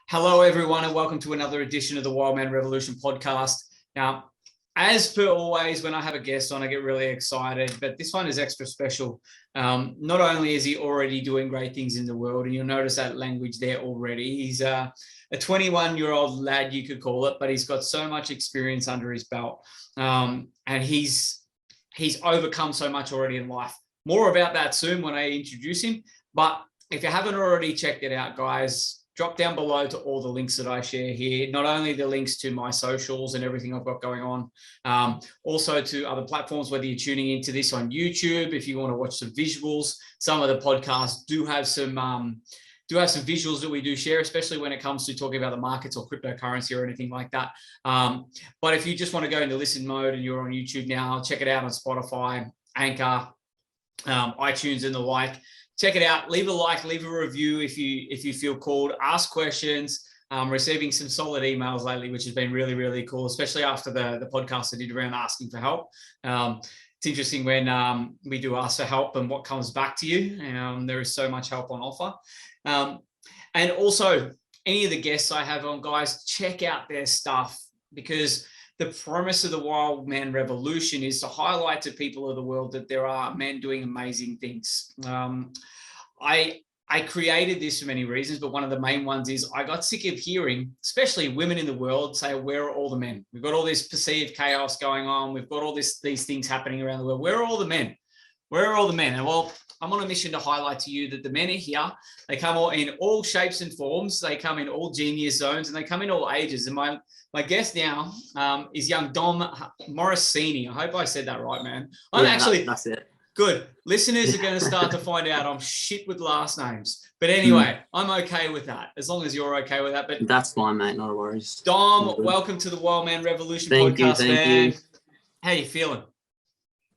Hello, everyone, and welcome to another edition of the Wildman Revolution podcast. Now, as per always, when I have a guest on, I get really excited, but this one is extra special. Not only is he already doing great things in the world, and you'll notice that language there already. He's a 21-year-old lad, you could call it, but he's got so much experience under his belt, and he's overcome so much already in life. More about that soon when I introduce him. But if you haven't already checked it out, guys, drop down below to all the links that I share here, not only the links to my socials and everything I've got going on, also to other platforms, whether you're tuning into this on YouTube, if you want to watch some visuals. Some of the podcasts do have some visuals that we do share, especially when it comes to talking about the markets or cryptocurrency or anything like that. But if you just want to go into listen mode and you're on YouTube now, check it out on Spotify, Anchor, iTunes and the like. Check it out. Leave a like, leave a review if you feel called. Ask questions. Receiving some solid emails lately, which has been really, really cool, especially after the podcast I did around asking for help. It's interesting when we do ask for help and what comes back to you. There is so much help on offer. And also, any of the guests I have on, guys, check out their stuff, because the premise of the Wildman Revolution is to highlight to people of the world that there are men doing amazing things. I created this for many reasons, but one of the main ones is I got sick of hearing, especially women in the world, say, where are all the men? We've got all this perceived chaos going on. We've got all these things happening around the world. Where are all the men? Where are all the men? And well, I'm on a mission to highlight to you that the men are here. They come in all shapes and forms. They come in all genius zones, and they come in all ages. And my guest now is young Dom Morisini. I hope I said that right, man. That's it. Good. Listeners are going to start to find out I'm shit with last names. But anyway, I'm okay with that, as long as you're okay with that. But that's fine, mate. No worries. Dom, welcome to the Wildman Revolution podcast, man. How you feeling?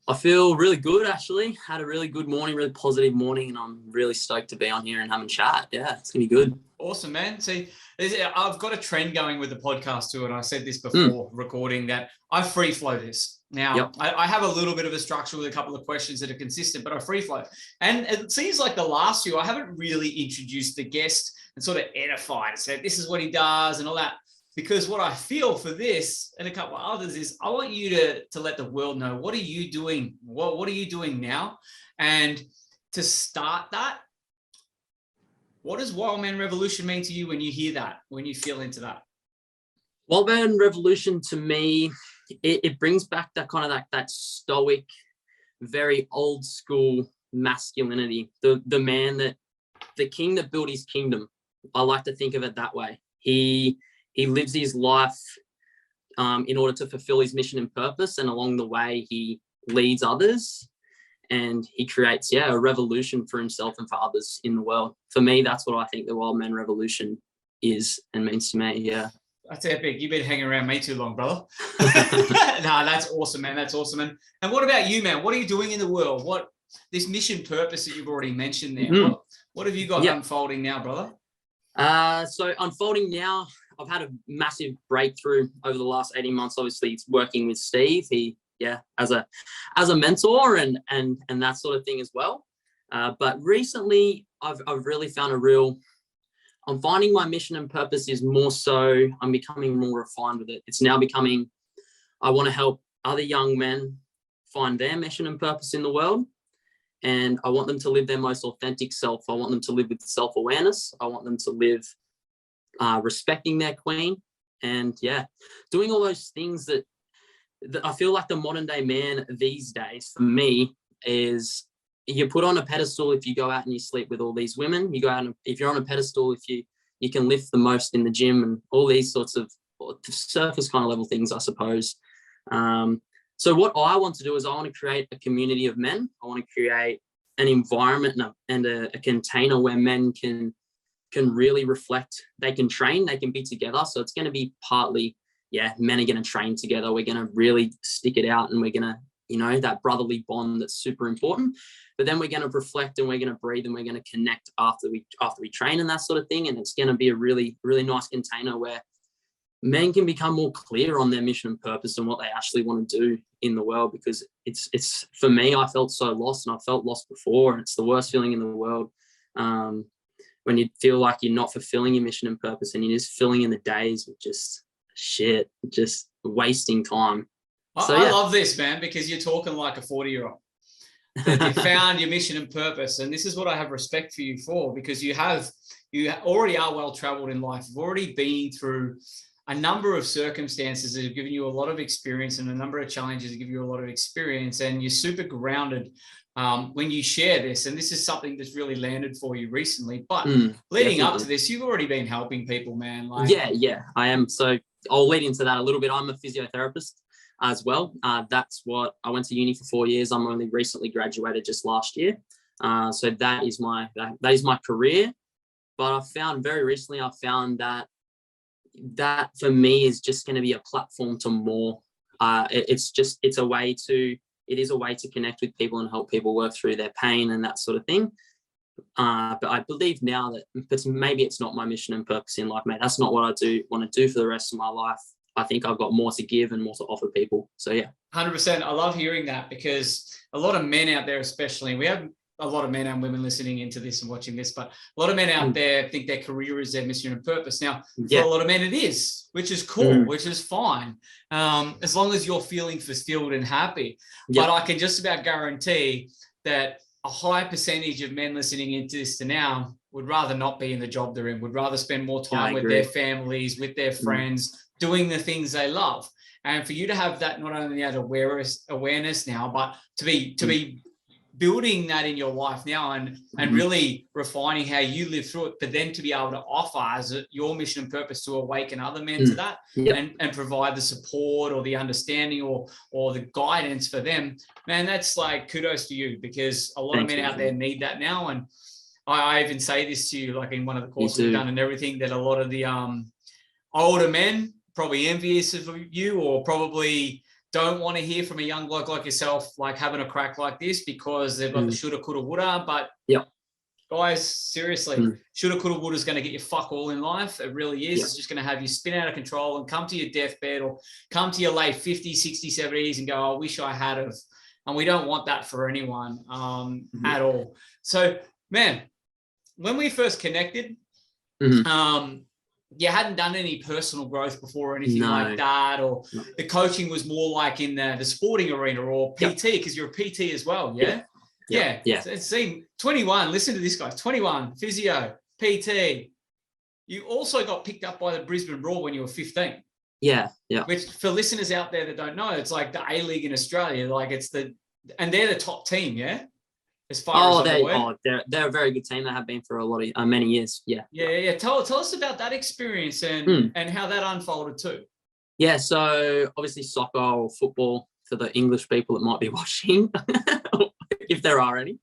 I feel really good, actually. Had a really good morning, really positive morning, and I'm really stoked to be on here and having a chat. Yeah, it's going to be good. Awesome, man. See, I've got a trend going with the podcast too, and I said this before recording that I free flow this. Now, I have a little bit of a structure with a couple of questions that are consistent, but I free flow. And it seems like the last few, I haven't really introduced the guest and sort of edified and said, this is what he does and all that. Because what I feel for this and a couple of others is I want you to let the world know, what are you doing? What are you doing now? And to start that, what does Wildman Revolution mean to you when you hear that, when you feel into that? Wildman Revolution to me, it brings back that kind of that stoic, very old school masculinity. The man the king that built his kingdom. I like to think of it that way. He lives his life in order to fulfill his mission and purpose, and along the way he leads others, and he creates a revolution for himself and for others in the world. For me, that's what I think the Wildman Revolution is and means to me. Yeah, that's epic. You've been hanging around me too long, brother. No, that's awesome, man. That's awesome. And what about you, man? What are you doing in the world? What this mission purpose that you've already mentioned there? What have you got unfolding now, brother? So unfolding now, I've had a massive breakthrough over the last 18 months. Obviously, it's working with Steve. He, as a mentor and that sort of thing as well. But recently, I've really found I'm finding my mission and purpose is more so, I'm becoming more refined with it. It's now becoming, I want to help other young men find their mission and purpose in the world. And I want them to live their most authentic self. I want them to live with self-awareness. I want them to live respecting their queen, and doing all those things that I feel like the modern day man these days, for me, is you're put on a pedestal if you go out and you sleep with all these women. You go out and if you're on a pedestal, if you can lift the most in the gym and all these sorts of surface kind of level things, I suppose. So what I want to do is I want to create a community of men. I want to create an environment and a container where men can really reflect. They can train, they can be together. So it's going to be partly, men are going to train together. We're going to really stick it out, and we're going to, that brotherly bond that's super important. But then we're going to reflect, and we're going to breathe, and we're going to connect after we train and that sort of thing. And it's going to be a really, really nice container where men can become more clear on their mission and purpose and what they actually want to do in the world. Because it's for me, I felt so lost, and I felt lost before, and it's the worst feeling in the world. when you feel like you're not fulfilling your mission and purpose, and you're just filling in the days with just shit, just wasting time. So I love this, man, because you're talking like a 40-year-old. That you found your mission and purpose, and this is what I have respect for you for, because you already are well traveled in life. You've already been through a number of circumstances that have given you a lot of experience, and a number of challenges that give you a lot of experience, and you're super grounded when you share this. And this is something that's really landed for you recently. But leading up to this, you've already been helping people, man. Like, yeah, I am. So I'll lead into that a little bit. I'm a physiotherapist as well. That's what I went to uni for 4 years. I'm only recently graduated just last year. So that is my career. But I found very recently, that for me is just going to be a platform to more. It is a way to connect with people and help people work through their pain and that sort of thing. But I believe now that maybe it's not my mission and purpose in life, mate. That's not what I want to do for the rest of my life. I think I've got more to give and more to offer people. So yeah. 100%. I love hearing that, because a lot of men out there, especially, we have a lot of men and women listening into this and watching this, but a lot of men out there think their career is their mission and purpose. Now, for a lot of men, it is, which is cool, which is fine, as long as you're feeling fulfilled and happy. But I can just about guarantee that a high percentage of men listening into this now would rather not be in the job they're in, would rather spend more time with their families, with their friends, doing the things they love. And for you to have that, not only that awareness now, but to be building that in your life now, and really refining how you live through it, but then to be able to offer as your mission and purpose to awaken other men to that, and provide the support or the understanding or the guidance for them, man, that's like kudos to you, because a lot of men out there need that now. And I even say this to you, like in one of the courses we've done and everything, that a lot of the older men probably envious of you, or probably don't want to hear from a young bloke like yourself, like having a crack like this, because they've got the shoulda, coulda, woulda. But guys, seriously, shoulda, coulda, woulda is going to get you fuck all in life. It really is. It's just going to have you spin out of control and come to your deathbed, or come to your late 50s, 60s, 70s and go, I wish I had of. And we don't want that for anyone at all. So, man, when we first connected, you hadn't done any personal growth before or anything like that, or the coaching was more like in the sporting arena or PT, because you're a PT as well, yeah. So it's 21, listen to this, guys, 21, physio, PT. You also got picked up by the Brisbane Roar when you were 15. Yeah. Which, for listeners out there that don't know, it's like the A-League in Australia. Like and they're the top team, yeah? As far as I'm aware. They're a very good team. They have been for a lot of many years. Yeah. Tell us about that experience and how that unfolded too. Yeah, so obviously soccer or football, for the English people that might be watching, if there are any.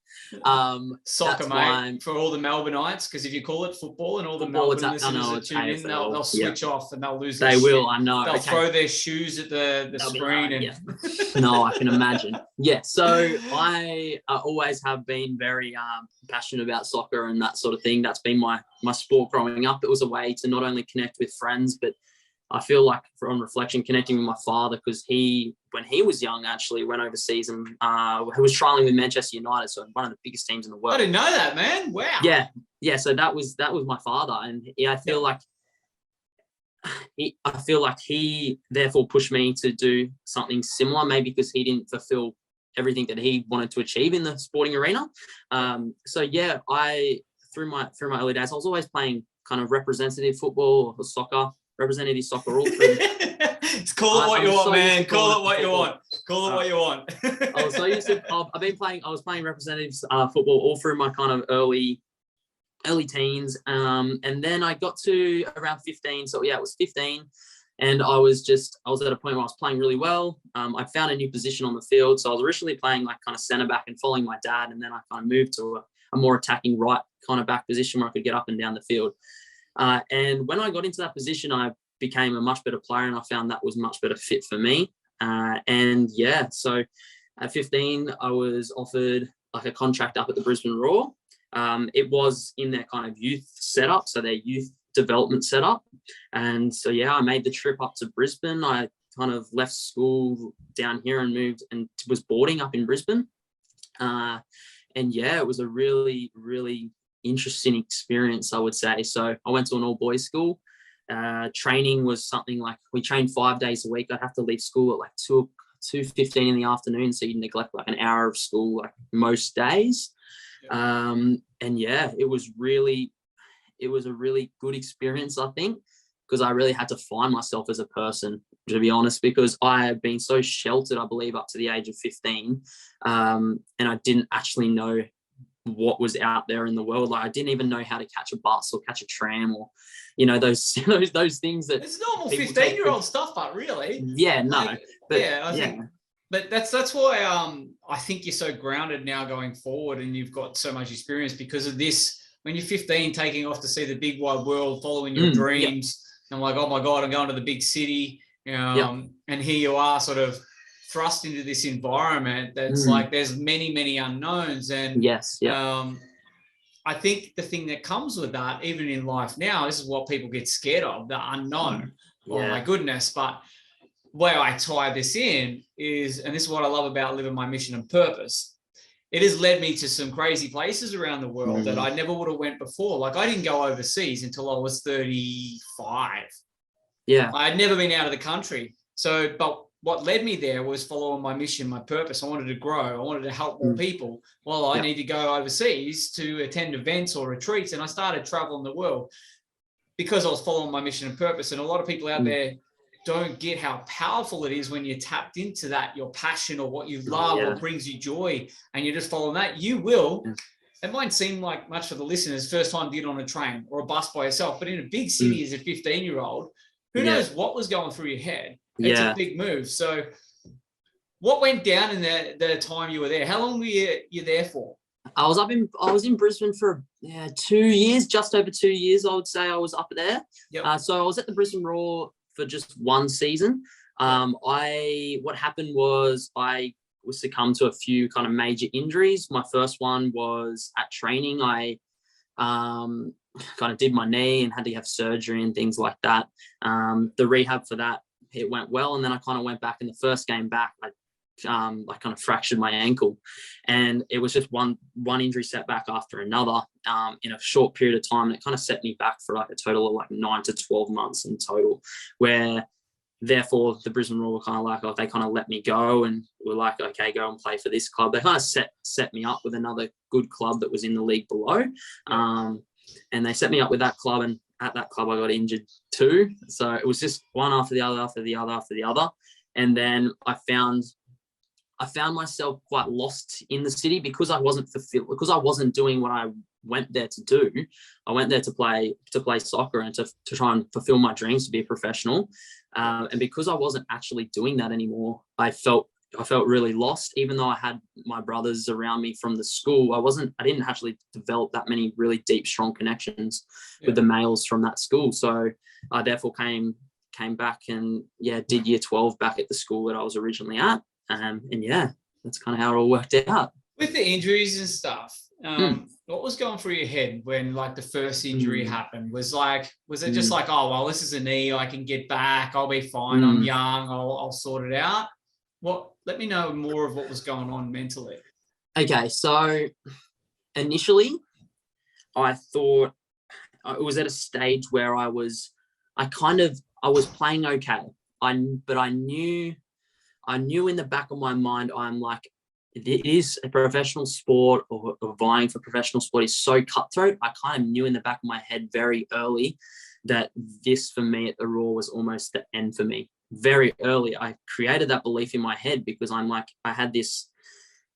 Soccer, mate, for all the Melbourneites, because if you call it football and all the Melbourne listeners that tune in, they'll switch off and they'll lose their shit. They will, I know. They'll throw their shoes at the screen. No, I can imagine. Yeah, so I always have been very passionate about soccer and that sort of thing. That's been my sport growing up. It was a way to not only connect with friends, but I feel like, on reflection, connecting with my father, because when he was young, actually went overseas and he was trialing with Manchester United, so one of the biggest teams in the world. I didn't know that, man. Wow. Yeah. So that was my father, and I feel like he therefore pushed me to do something similar, maybe because he didn't fulfill everything that he wanted to achieve in the sporting arena. So yeah, through my early days, I was always playing kind of representative football or soccer. Representative soccer all through. Call it what you want, man. Call it what you want. Call it what you want. I was playing representatives football all through my kind of early teens. And then I got to around 15. So yeah, it was 15. And I was at a point where I was playing really well. I found a new position on the field. So I was originally playing like kind of centre back and following my dad. And then I kind of moved to a more attacking right kind of back position where I could get up and down the field. And when I got into that position, I became a much better player, and I found that was a much better fit for me. So at 15, I was offered like a contract up at the Brisbane Roar. It was in their kind of youth setup, so their youth development setup. And so, yeah, I made the trip up to Brisbane. I kind of left school down here and moved and was boarding up in Brisbane. It was a really, really interesting experience, I would say. So I went to an all boys school. Training was something like, we trained 5 days a week. I'd have to leave school at like 2:15 in the afternoon. So you neglect like an hour of school, like most days. And yeah, it was a really good experience, I think, because I really had to find myself as a person, to be honest, because I have been so sheltered, I believe, up to the age of 15. And I didn't actually know what was out there in the world. Like, I didn't even know how to catch a bus or catch a tram, or, you know, those things that it's normal 15-year-old stuff, but really, yeah, no, like, but yeah, I think, but that's why I think you're so grounded now going forward, and you've got so much experience because of this. When you're 15, taking off to see the big wide world, following your dreams, and I'm like, oh my God, I'm going to the big city, and here you are, sort of thrust into this environment that's like there's many unknowns, and I think the thing that comes with that, even in life now, this is what people get scared of, the unknown. Oh my goodness. But where I tie this in is, and this is what I love about living my mission and purpose, it has led me to some crazy places around the world that I never would have went before. Like, I didn't go overseas until I was 35. Yeah. I had never been out of the country. So, but what led me there was following my mission, my purpose. I wanted to grow. I wanted to help more people. Well, I need to go overseas to attend events or retreats. And I started traveling the world because I was following my mission and purpose. And a lot of people out there don't get how powerful it is when you're tapped into that, your passion or what you love or brings you joy, and you're just following that. You will, it might seem like much for the listeners, first time get on a train or a bus by yourself, but in a big city as a 15-year-old, who knows what was going through your head? It's a big move. So what went down in the time you were there? How long were you there for? I was in Brisbane for 2 years, just over 2 years, I would say. I was up there. So I was at the Brisbane Roar for just one season. What happened was I was succumbed to a few kind of major injuries. My first one was at training. I kind of did my knee and had to have surgery and things like that. The rehab for that, it went well, and then I kind of went back. In the first game back, I kind of fractured my ankle, and it was just one injury setback after another in a short period of time. And it kind of set me back for like a total of like 9 to 12 months in total, where therefore the Brisbane Roar were kind of like, oh, they kind of let me go and were like, okay, go and play for this club. They kind of set me up with another good club that was in the league below. And they set me up with that club, and at that club I got injured too. So it was just one after the other. And then I found myself quite lost in the city because I wasn't fulfilled, because I wasn't doing what I went there to do. I went there to play soccer and to try and fulfill my dreams to be a professional. And because I wasn't actually doing that anymore, I felt really lost. Even though I had my brothers around me from the school, I didn't actually develop that many really deep, strong connections with the males from that school. So I therefore came back and did year 12 back at the school that I was originally at. And that's kind of how it all worked out. With the injuries and stuff, what was going through your head when like the first injury happened? Was it just like, oh, well, this is a knee, I can get back, I'll be fine, I'm young, I'll sort it out? Let me know more of what was going on mentally. Okay, so initially I thought it was at a stage where I was playing okay. But I knew in the back of my mind, I'm like, it is a professional sport, or vying for professional sport is so cutthroat. I kind of knew in the back of my head very early that this for me at the Roar was almost the end for me. Very early, I created that belief in my head because I'm like, I had this,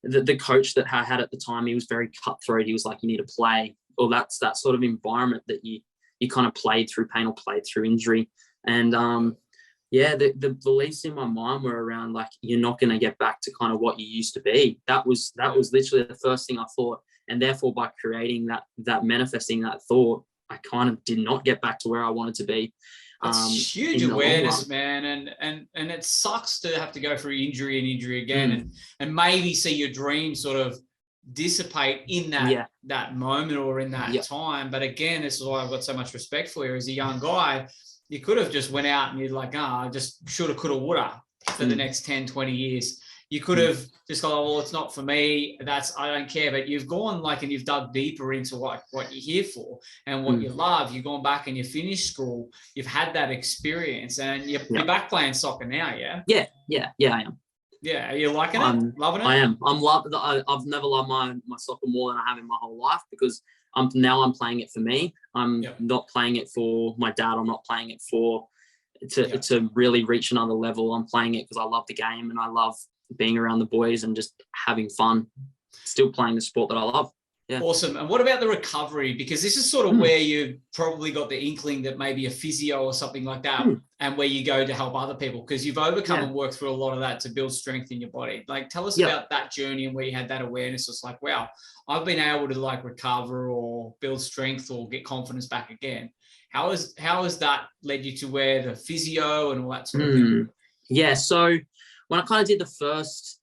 the coach that I had at the time, he was very cutthroat. He was like, you need to play, or that's that sort of environment that you kind of played through pain or played through injury. And the beliefs in my mind were around like, you're not going to get back to kind of what you used to be. That was literally the first thing I thought. And therefore by creating that manifesting that thought, I kind of did not get back to where I wanted to be. It's huge awareness, man, and it sucks to have to go through injury again, and maybe see your dreams sort of dissipate in that moment or in that time. But again, this is why I've got so much respect for you as a young guy. You could have just went out and you're like, I just shoulda, coulda, woulda for the next 10, 20 years. You could have just gone, oh, well, it's not for me. I don't care. But you've gone and you've dug deeper into what you're here for and what you love. You've gone back and you finished school. You've had that experience and you're back playing soccer now. Yeah. Yeah, I am. Yeah. Are you liking it? Loving it? I am. I've never loved my soccer more than I have in my whole life, because I'm playing it for me. I'm not playing it for my dad. I'm not playing it to really reach another level. I'm playing it because I love the game and I love being around the boys and just having fun, still playing the sport that I love. Yeah. Awesome. And what about the recovery? Because this is sort of where you probably got the inkling that maybe a physio or something like that, and where you go to help other people, because you've overcome and worked through a lot of that to build strength in your body. Tell us about that journey and where you had that awareness. It's wow, I've been able to recover or build strength or get confidence back again. How has that led you to where the physio and all that sort of thing? Yeah. So when I kind of did the first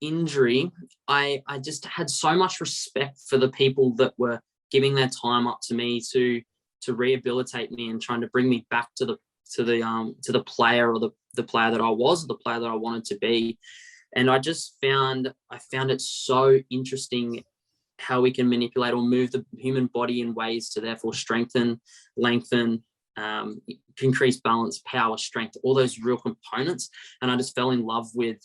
injury, I just had so much respect for the people that were giving their time up to me to rehabilitate me and trying to bring me back to the player, or the player that I was, or the player that I wanted to be. And I found it so interesting how we can manipulate or move the human body in ways to therefore strengthen, lengthen, increase balance, power, strength, all those real components. And I just fell in love with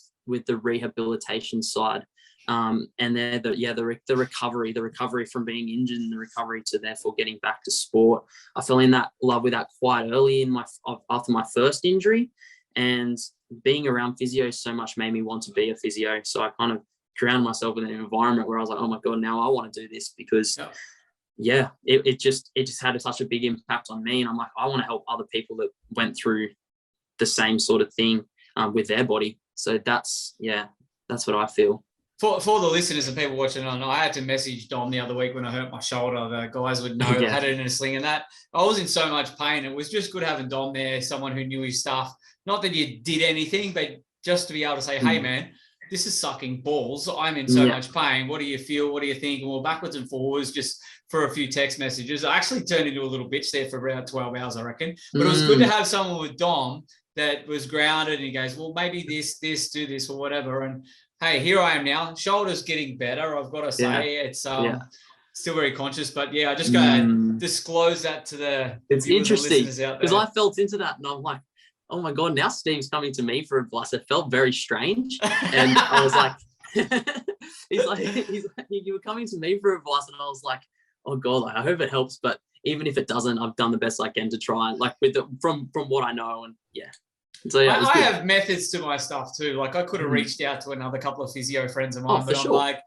the rehabilitation side. And the recovery from being injured, and the recovery to therefore getting back to sport. I fell in love with that quite early after my first injury, and being around physio so much made me want to be a physio. So I kind of drowned myself in an environment where I was like, oh my God, now I want to do this, because it just had such a big impact on me. And I'm like, I want to help other people that went through the same sort of thing with their body. So that's what I feel. For the listeners and people watching on, I had to message Dom the other week when I hurt my shoulder. The guys would know I had it in a sling and that. I was in so much pain. It was just good having Dom there, someone who knew his stuff. Not that you did anything, but just to be able to say, hey, man, this is sucking balls. I'm in so much pain. What do you feel? What do you think? And we're backwards and forwards just for a few text messages. I actually turned into a little bitch there for around 12 hours, I reckon. But it was good to have someone with Dom that was grounded, and he goes, well, maybe this, do this or whatever. And hey, here I am now. Shoulder's getting better. I've got to say it's still very conscious, but I just got to disclose that to the it's interesting because I felt into that and I'm like, oh my God, now Steve's coming to me for advice. It felt very strange. And I was like, he's like, you were coming to me for advice. And I was like, oh God, I hope it helps. But even if it doesn't, I've done the best I can to try, from what I know. And so I have methods to my stuff too. I could have reached out to another couple of physio friends of mine, but I'm like,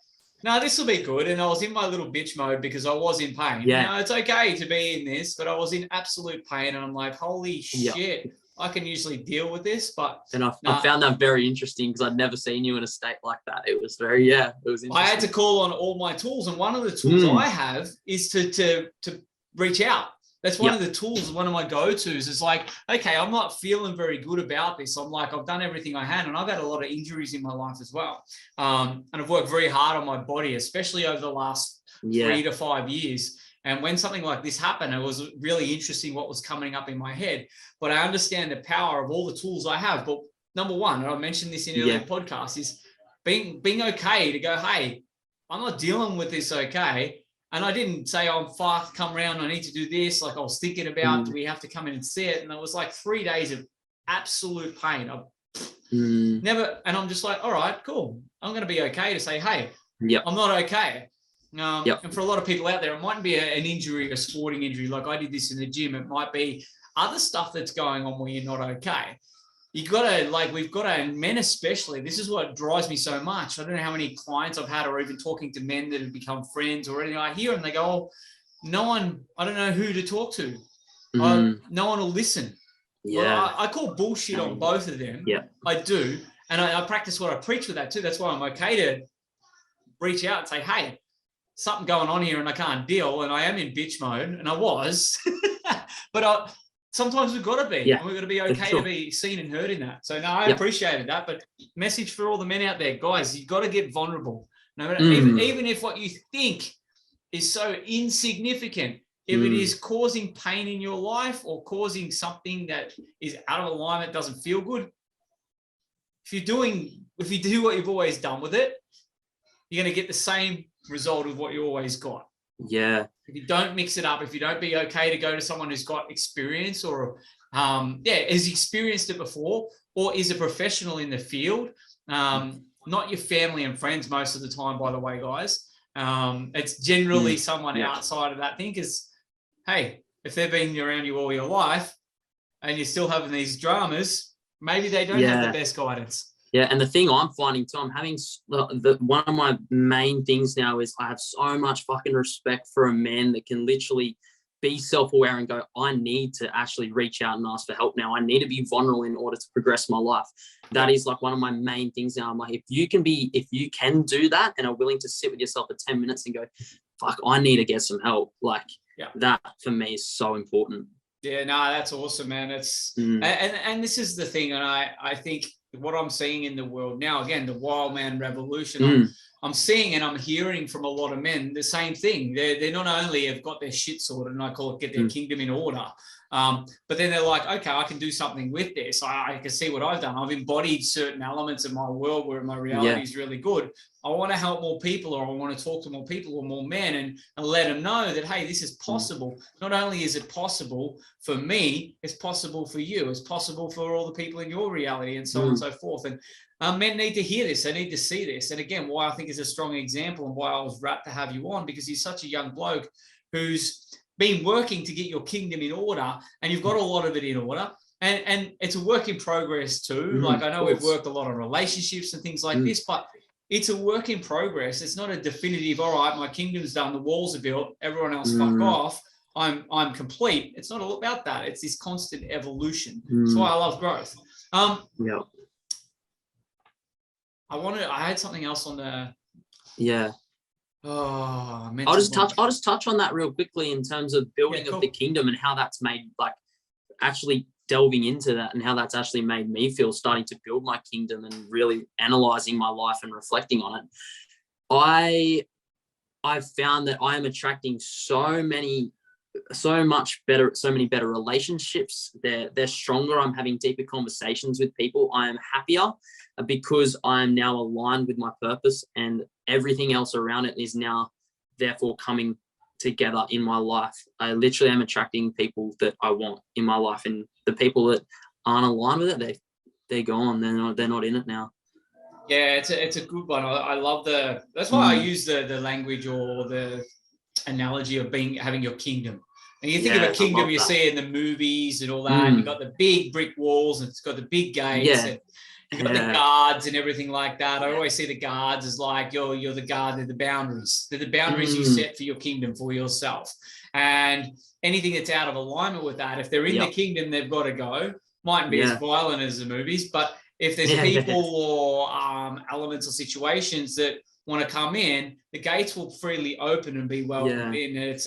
no, this will be good. And I was in my little bitch mode because I was in pain. Yeah. It's okay to be in this, but I was in absolute pain. And I'm like, holy shit, I can usually deal with this. But I found that very interesting because I'd never seen you in a state like that. It was very, it was interesting. I had to call on all my tools. And one of the tools I have is to reach out. That's one of the tools, one of my go-tos. It's like, okay, I'm not feeling very good about this. I'm like, I've done everything I can, and I've had a lot of injuries in my life as well. And I've worked very hard on my body, especially over the last 3 to 5 years. And when something like this happened, it was really interesting what was coming up in my head. But I understand the power of all the tools I have. But number one, and I mentioned this in earlier podcasts, is being okay to go, hey, I'm not dealing with this okay. And I didn't say, oh, I'm fucked, come around, I need to do this. I was thinking about, do we have to come in and see it? And it was 3 days of absolute pain. Never, and I'm just like, all right, cool. I'm going to be okay to say, hey, I'm not okay. And for a lot of people out there, it mightn't be an injury, a sporting injury. Like I did this in the gym. It might be other stuff that's going on where you're not okay. You got to, we've got to, and men especially, this is what drives me so much. I don't know how many clients I've had or even talking to men that have become friends or anything. I hear them, they go, oh, no one, I don't know who to talk to. No one will listen. Well, I call bullshit on both of them. I do. And I practice what I preach with that too. That's why I'm okay to reach out and say, hey, something going on here and I can't deal. And I am in bitch mode, and I was. But sometimes we've got to be, and we've got to be okay to be seen and heard in that. So no, I appreciated that. But message for all the men out there, guys, you've got to get vulnerable. No matter, even if what you think is so insignificant, if it is causing pain in your life or causing something that is out of alignment, doesn't feel good, if you do what you've always done with it, you're going to get the same result of what you always got. Yeah. If you don't mix it up, if you don't be okay to go to someone who's got experience or has experienced it before, or is a professional in the field, not your family and friends most of the time, by the way, guys. It's generally someone outside of that thing, because, hey, if they've been around you all your life and you're still having these dramas, maybe they don't have the best guidance. Yeah, and the thing I'm finding too, I'm having one of my main things now is I have so much fucking respect for a man that can literally be self-aware and go, I need to actually reach out and ask for help now. I need to be vulnerable in order to progress my life. That is like one of my main things now. I'm like, if you can do that and are willing to sit with yourself for 10 minutes and go, fuck, I need to get some help. Like that for me is so important. Yeah, no, that's awesome, man. It's and this is the thing, and I think what I'm seeing in the world now, again, the Wildman revolution, I'm seeing and I'm hearing from a lot of men the same thing. They not only have got their shit sorted, and I call it get their kingdom in order, but then they're like, okay, I can do something with this. I can see what I've done. I've embodied certain elements of my world where my reality is really good. I want to help more people, or I want to talk to more people or more men and let them know that, hey, this is possible. Not only is it possible for me, it's possible for you. It's possible for all the people in your reality, and so on and so forth. And men need to hear this. They need to see this. And again, why I think is a strong example and why I was rapt to have you on, because you're such a young bloke who's been working to get your kingdom in order, and you've got a lot of it in order. And it's a work in progress too. Like, I know we've worked a lot on relationships and things like this, but it's a work in progress. It's not a definitive, all right, my kingdom's done, the walls are built, everyone else fuck off, I'm complete. It's not all about that. It's this constant evolution. That's why I love growth. I had something else on the I'll just touch on that real quickly in terms of building of the kingdom and how that's made, like, actually delving into that and how that's actually made me feel, starting to build my kingdom and really analyzing my life and reflecting on it. I've found that I am attracting so many better relationships. They're stronger. I'm having deeper conversations with people. I am happier because I am now aligned with my purpose, and everything else around it is now therefore coming together in my life. I literally am attracting people that I want in my life, and the people that aren't aligned with it, they're gone. They're not in it now. Yeah, it's a good one. I love that's why I use the language or the analogy of having your kingdom. And you think of a kingdom you see in the movies and all that, and you've got the big brick walls, and it's got the big gates, and you've got the guards and everything like that. I always see the guards as like, you're the guard, they're the boundaries. They're the boundaries you set for your kingdom, for yourself. And anything that's out of alignment with that, if they're in the kingdom, they've got to go. Mightn't be as violent as the movies, but if there's people or elements or situations that want to come in, the gates will freely open and be welcomed in. It's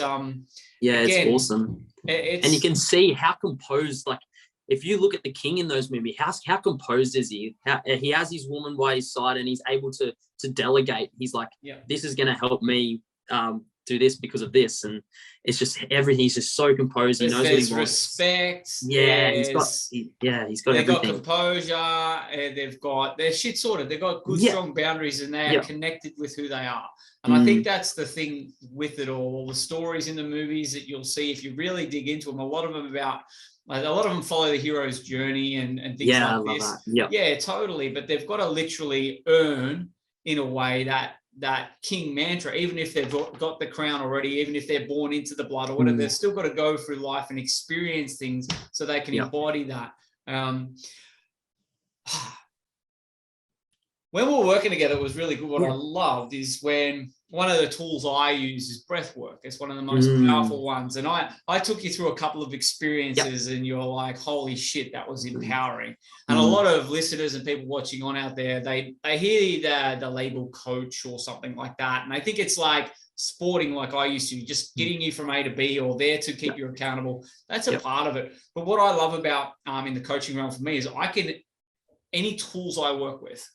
it's awesome. And you can see how composed, like, if you look at the king in those movies, how composed is he? He has his woman by his side, and he's able to delegate. He's like, this is going to help me do this because of this, and it's just everything. He's just so composed. He knows what he wants. Respect. He's got everything. Got composure. They've got their shit sorted. They've got good, strong boundaries, and they are connected with who they are. And I think that's the thing with it all. The stories in the movies that you'll see, if you really dig into them, a lot of them follow the hero's journey and things like this. Yeah, totally. But they've got to literally earn, in a way, that king mantra. Even if they've got the crown already, even if they're born into the blood or whatever, they've still got to go through life and experience things so they can embody that. When we were working together, it was really good. What I loved is when one of the tools I use is Breathwork. It's one of the most powerful ones. And I took you through a couple of experiences and you're like, holy shit, that was empowering. And a lot of listeners and people watching on out there, they hear the label coach or something like that. And I think it's like sporting, like I used to, just getting you from A to B, or there to keep you accountable. That's a part of it. But what I love about in the coaching realm for me is any tools I work with,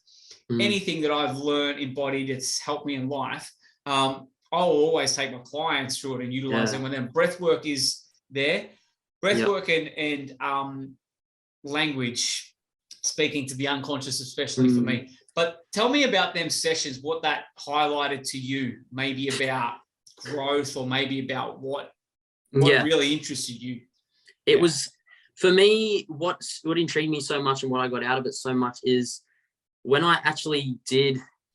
anything that I've learned, embodied, it's helped me in life, I'll always take my clients through it and utilize them. When then breathwork is there, breathwork and language speaking to the unconscious, especially for me. But tell me about them sessions, what that highlighted to you, maybe about growth or maybe about what really interested you. It was, for me, what intrigued me so much and what I got out of it so much is when I actually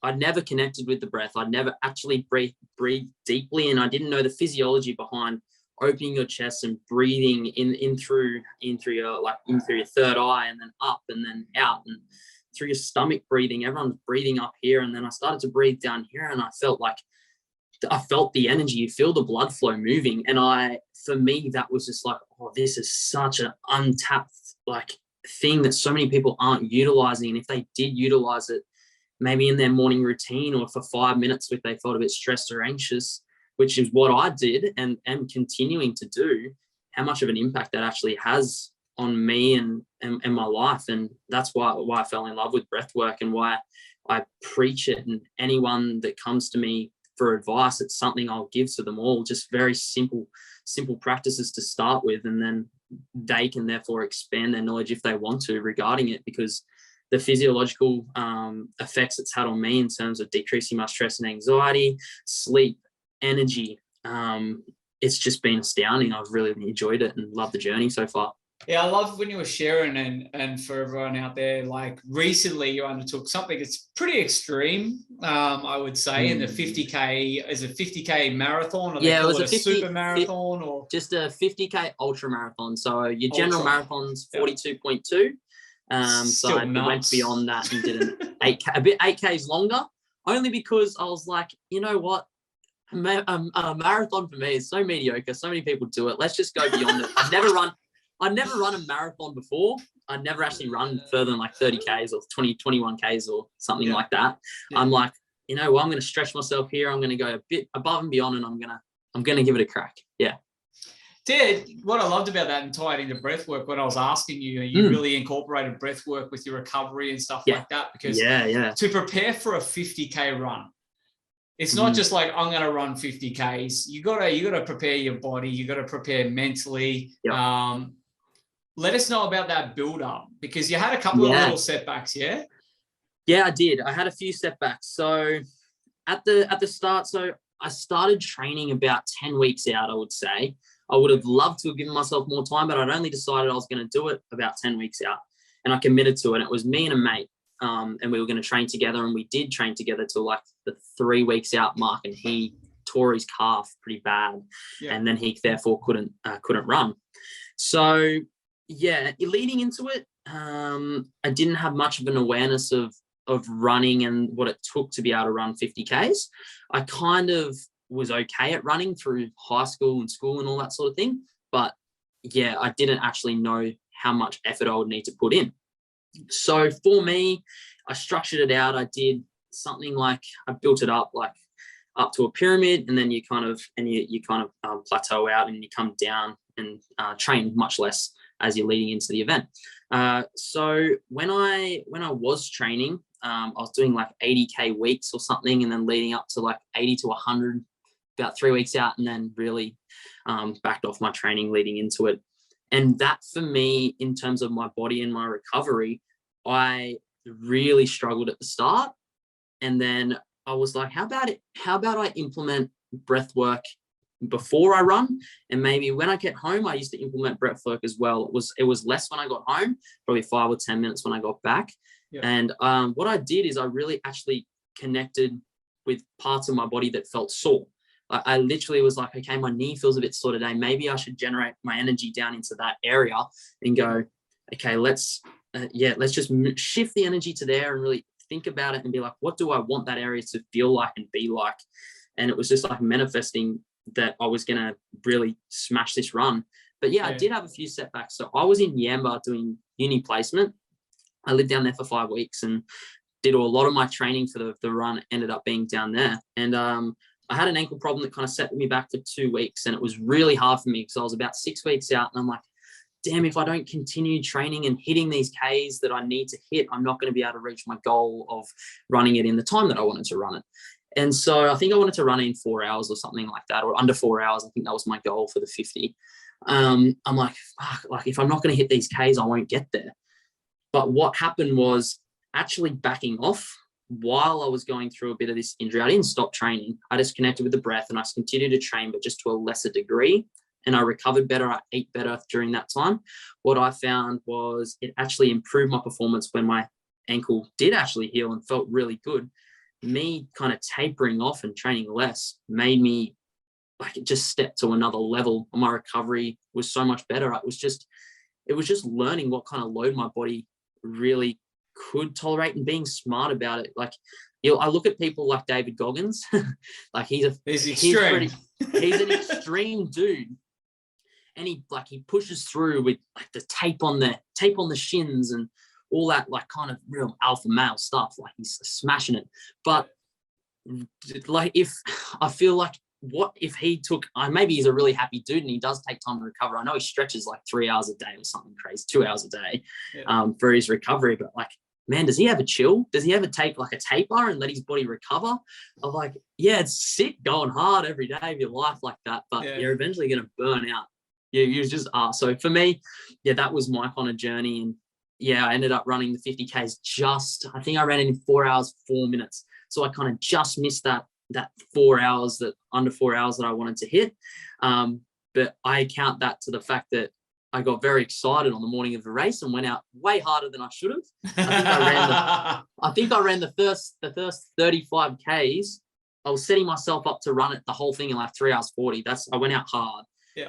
I'd never connected with the breath. I'd never actually breathed deeply, and I didn't know the physiology behind opening your chest and breathing in through your third eye, and then up and then out, and through your stomach breathing. Everyone's breathing up here, and then I started to breathe down here, and I felt the energy. You feel the blood flow moving, and for me that was just like, oh, this is such an untapped thing that so many people aren't utilizing. And if they did utilize it, maybe in their morning routine or for 5 minutes if they felt a bit stressed or anxious, which is what I did and am continuing to do, how much of an impact that actually has on me and my life. And that's why I fell in love with breathwork and why I preach it. And anyone that comes to me for advice, it's something I'll give to them all, just very simple practices to start with. And then they can therefore expand their knowledge if they want to regarding it, because the physiological effects it's had on me in terms of decreasing my stress and anxiety, sleep, energy, it's just been astounding. I've really enjoyed it and loved the journey so far. Yeah, I love when you were sharing, and for everyone out there, recently you undertook something that's pretty extreme, I would say, in the 50K, is it 50K marathon, or they call it a super marathon, or just a 50K ultra marathon. So your general marathon's 42.2. So I went beyond that and did an 8K, 8Ks longer, only because I was like, you know what? A marathon for me is so mediocre. So many people do it. Let's just go beyond it. I'd never run a marathon before. I'd never actually run further than 30Ks or 21Ks or something like that. Yeah. I'm like, you know what? I'm going to stretch myself here. I'm going to go a bit above and beyond, and I'm going to give it a crack. Yeah. Ted, what I loved about that and tied into breathwork, when I was asking you, you really incorporated breathwork with your recovery and stuff like that, because to prepare for a 50K run, it's not just like, I'm going to run 50Ks. You got to prepare your body. You got to prepare mentally. Yep. Let us know about that build up, because you had a couple of little setbacks. Yeah. Yeah, I did. I had a few setbacks. So at the start, so I started training about 10 weeks out, I would say. I would have loved to have given myself more time, but I'd only decided I was going to do it about 10 weeks out, and I committed to it. It was me and a mate. And we were going to train together, and we did train together till the 3 weeks out mark, and he tore his calf pretty bad, and then he therefore couldn't run. So leading into it, I didn't have much of an awareness of running and what it took to be able to run 50Ks. I kind of was okay at running through high school and school and all that sort of thing, but I didn't actually know how much effort I would need to put in. So for me, I structured it out. I did something I built it up up to a pyramid, and then you kind of plateau out, and you come down and train much less as you're leading into the event. So when I was training, I was doing 80K weeks or something, and then leading up to 80 to 100 about 3 weeks out, and then really backed off my training leading into it. And that, for me, in terms of my body and my recovery, I really struggled at the start. And then I was like, how about I implement breath work before I run? And maybe when I get home, I used to implement breath work as well. It was less when I got home, probably 5 or 10 minutes when I got back. Yeah. And what I did is I really actually connected with parts of my body that felt sore. I literally was like, okay, my knee feels a bit sore today. Maybe I should generate my energy down into that area and go, okay, let's just shift the energy to there and really think about it and be like, what do I want that area to feel like and be like? And it was just manifesting that I was going to really smash this run. But I did have a few setbacks. So I was in Yamba doing uni placement. I lived down there for 5 weeks and did a lot of my training for the run ended up being down there. And I had an ankle problem that kind of set me back for 2 weeks, and it was really hard for me because I was about 6 weeks out, and I'm like, damn, if I don't continue training and hitting these Ks that I need to hit, I'm not going to be able to reach my goal of running it in the time that I wanted to run it. And so I think I wanted to run it in 4 hours or something like that, or under 4 hours. I think that was my goal for the 50. I'm like, fuck, if I'm not going to hit these Ks, I won't get there. But what happened was actually backing off while I was going through a bit of this injury. I didn't stop training. I just connected with the breath and I continued to train, but just to a lesser degree. And I recovered better. I ate better during that time. What I found was it actually improved my performance when my ankle did actually heal and felt really good. Me kind of tapering off and training less made me like it just stepped to another level. My recovery was so much better. It was just learning what kind of load my body really could tolerate and being smart about it. Like, I look at people like David Goggins, like he's an extreme dude. And he pushes through with like the tape on the shins and all that, like kind of real alpha male stuff. Like he's smashing it. But like, what if he took, maybe he's a really happy dude and he does take time to recover. I know he stretches like 3 hours a day or something crazy, 2 hours a day for his recovery. But like, man, does he ever chill? Does he ever take like a taper and let his body recover? I'm like, yeah, it's sick going hard every day of your life like that, but you're eventually going to burn out. You just are. So for me, that was my kind of journey. And I ended up running the 50Ks I think I ran it in 4 hours, 4 minutes. So I kind of just missed that 4 hours, under 4 hours that I wanted to hit. But I account that to the fact that I got very excited on the morning of the race and went out way harder than I should have. I think I ran the first 35 Ks. I was setting myself up to run it the whole thing in like 3 hours 40. I went out hard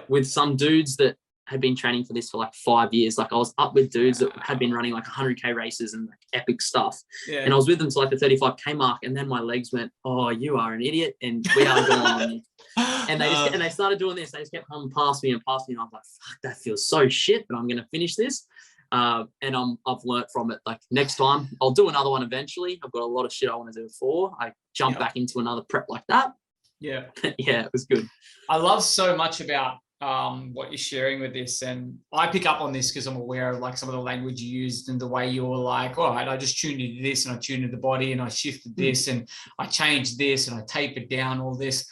with some dudes that had been training for this for like 5 years. Like I was up with dudes that had been running like 100K races and like epic stuff. And I was with them to like the 35K mark. And then my legs went, oh, you are an idiot. And we are going on you. And they started doing this. They just kept coming past me. And I was like, fuck, that feels so shit, but I'm going to finish this. And I've learnt from it. Like next time I'll do another one eventually. I've got a lot of shit I want to do before I jump back into another prep like that. Yeah. It was good. I love so much about what you're sharing with this. And I pick up on this because I'm aware of like some of the language you used and the way you were like, all right, I just tuned into this and I tuned into the body and I shifted this and I changed this and I tapered down all this.